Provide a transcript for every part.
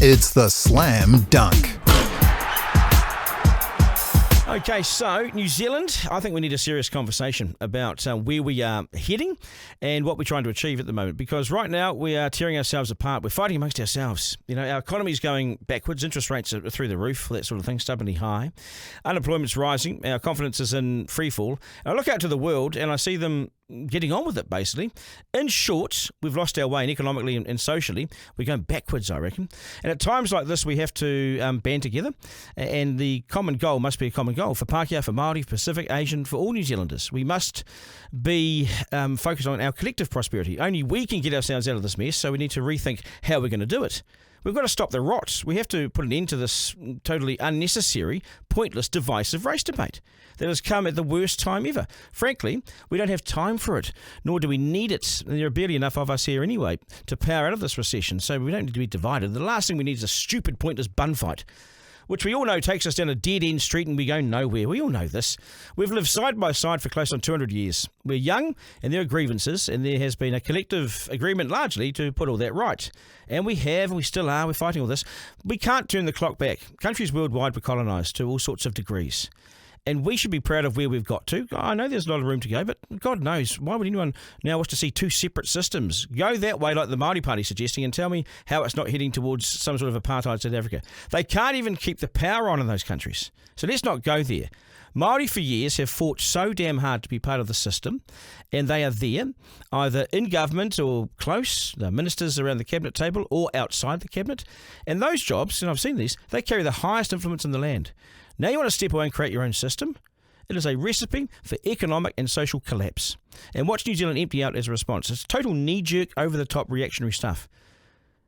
It's the Slam Dunk. Okay, so New Zealand, I think we need a serious conversation about where we are heading and what we're trying to achieve at the moment. Because right now we are tearing ourselves apart. We're fighting amongst ourselves. You know, our economy is going backwards. Interest rates are through the roof, that sort of thing, stubbornly high. Unemployment's rising. Our confidence is in free fall. I look out to the world and I see them getting on with it, basically. In short, we've lost our way, and economically and socially, we're going backwards, I reckon. And at times like this, we have to band together, and the common goal must be a common goal for Pakeha, for Māori, for Pacific, Asian, for all New Zealanders. We must be focused on our collective prosperity. Only we can get ourselves out of this mess, so we need to rethink how we're going to do it. We've got to stop the rot. We have to put an end to this totally unnecessary, pointless, divisive race debate that has come at the worst time ever. Frankly, we don't have time for it, nor do we need it. And there are barely enough of us here anyway to power out of this recession, so we don't need to be divided. The last thing we need is a stupid, pointless bun fight, which we all know takes us down a dead-end street and we go nowhere. We all know this. We've lived side by side for close on 200 years. We're young and there are grievances, and there has been a collective agreement largely to put all that right. And we have, and we still are, we're fighting all this. We can't turn the clock back. Countries worldwide were colonised to all sorts of degrees. And we should be proud of where we've got to. I know there's a lot of room to go, but God knows, why would anyone now wish to see two separate systems? Go that way like the Māori Party suggesting and tell me how it's not heading towards some sort of apartheid South Africa. They can't even keep the power on in those countries. So let's not go there. Māori for years have fought so damn hard to be part of the system, and they are there, either in government or close, the ministers around the cabinet table or outside the cabinet. And those jobs, and I've seen these, they carry the highest influence in the land. Now you want to step away and create your own system? It is a recipe for economic and social collapse. And watch New Zealand empty out as a response. It's total knee-jerk, over-the-top reactionary stuff.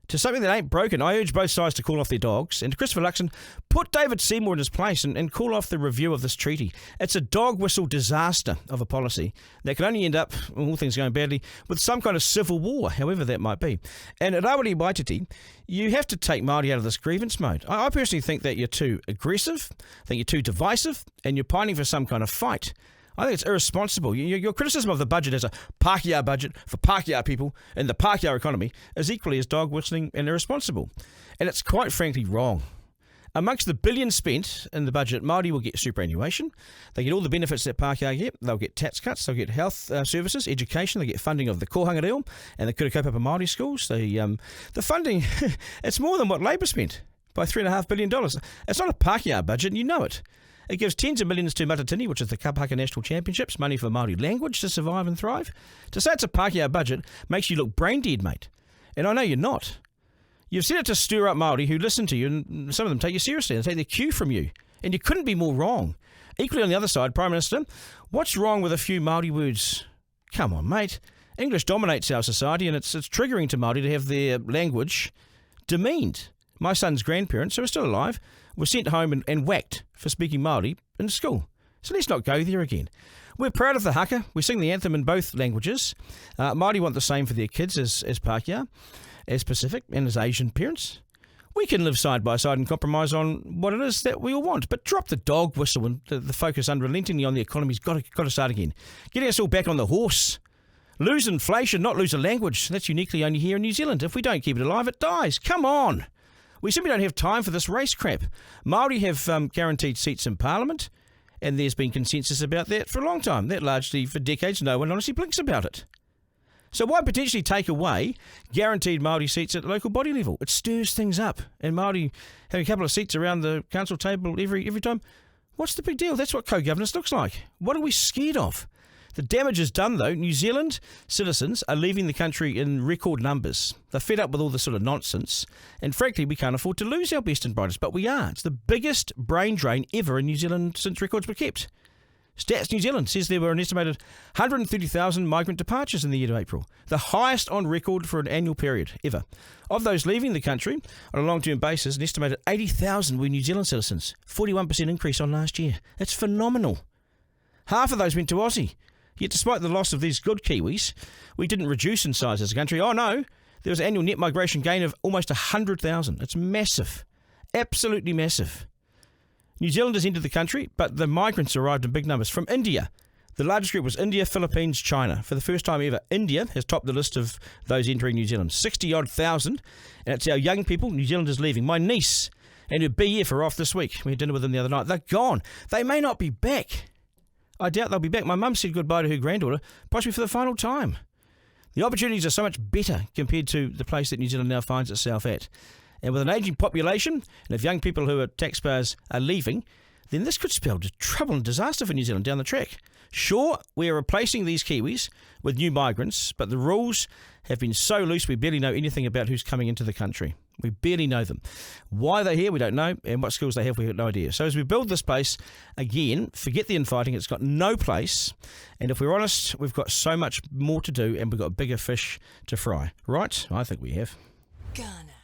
To something that ain't broken, I urge both sides to call off their dogs. And to Christopher Luxon, put David Seymour in his place and call off the review of this treaty. It's a dog whistle disaster of a policy that can only end up, all things going badly, with some kind of civil war, however that might be. And at Aori Waititi, you have to take Māori out of this grievance mode. I personally think that you're too aggressive, I think you're too divisive, and you're pining for some kind of fight. I think it's irresponsible. Your criticism of the budget as a Pakeha budget for Pakeha people and the Pakeha economy is equally as dog whistling and irresponsible. And it's quite frankly wrong. Amongst the billions spent in the budget, Māori will get superannuation. They get all the benefits that Pakeha get. They'll get tax cuts. They'll get health services, education. They get funding of the Kohanga Reo and the Kurakaupapa Māori schools. The funding, it's more than what Labour spent by $3.5 billion. It's not a Pakeha budget, and you know it. It gives tens of millions to Matatini, which is the Kapaka National Championships, money for Māori language to survive and thrive. To say it's a Pakeha budget makes you look brain dead, mate. And I know you're not. You've said it to stir up Māori who listen to you, and some of them take you seriously and take their cue from you. And you couldn't be more wrong. Equally on the other side, Prime Minister, what's wrong with a few Māori words? Come on, mate. English dominates our society, and it's triggering to Māori to have their language demeaned. My son's grandparents, who are still alive, were sent home and whacked for speaking Māori in school. So let's not go there again. We're proud of the haka. We sing the anthem in both languages. Māori want the same for their kids as Pakeha, as Pacific, and as Asian parents. We can live side by side and compromise on what it is that we all want. But drop the dog whistle and the focus unrelentingly on the economy's got to start again. Getting us all back on the horse. Lose inflation, not lose a language. That's uniquely only here in New Zealand. If we don't keep it alive, it dies. Come on. We simply don't have time for this race crap. Māori have guaranteed seats in Parliament, and there's been consensus about that for a long time. That largely, for decades, no one honestly blinks about it. So why potentially take away guaranteed Māori seats at the local body level? It stirs things up, and Māori having a couple of seats around the council table every time. What's the big deal? That's what co-governance looks like. What are we scared of? The damage is done, though. New Zealand citizens are leaving the country in record numbers. They're fed up with all this sort of nonsense. And frankly, we can't afford to lose our best and brightest, but we are. It's the biggest brain drain ever in New Zealand since records were kept. Stats New Zealand says there were an estimated 130,000 migrant departures in the year to April, the highest on record for an annual period ever. Of those leaving the country on a long-term basis, an estimated 80,000 were New Zealand citizens, 41% increase on last year. That's phenomenal. Half of those went to Aussie. Yet despite the loss of these good Kiwis, we didn't reduce in size as a country. Oh no, there was an annual net migration gain of almost 100,000. It's massive. Absolutely massive. New Zealanders entered the country, but the migrants arrived in big numbers from India, The largest group was India, Philippines, China. For the first time ever, India has topped the list of those entering New Zealand. 60-odd thousand, and it's our young people, New Zealanders leaving. My niece and her BF are off this week. We had dinner with them the other night. They're gone. They may not be back. I doubt they'll be back. My mum said goodbye to her granddaughter, possibly for the final time. The opportunities are so much better compared to the place that New Zealand now finds itself at. And with an ageing population, and if young people who are taxpayers are leaving, then this could spell trouble and disaster for New Zealand down the track. Sure, we are replacing these Kiwis with new migrants, but the rules have been so loose we barely know anything about who's coming into the country. We barely know them. Why they're here, we don't know, and what skills they have, we have no idea. So as we build this base, again, forget the infighting. It's got no place, and if we're honest, we've got so much more to do, and we've got bigger fish to fry. Right? I think we have. Garner.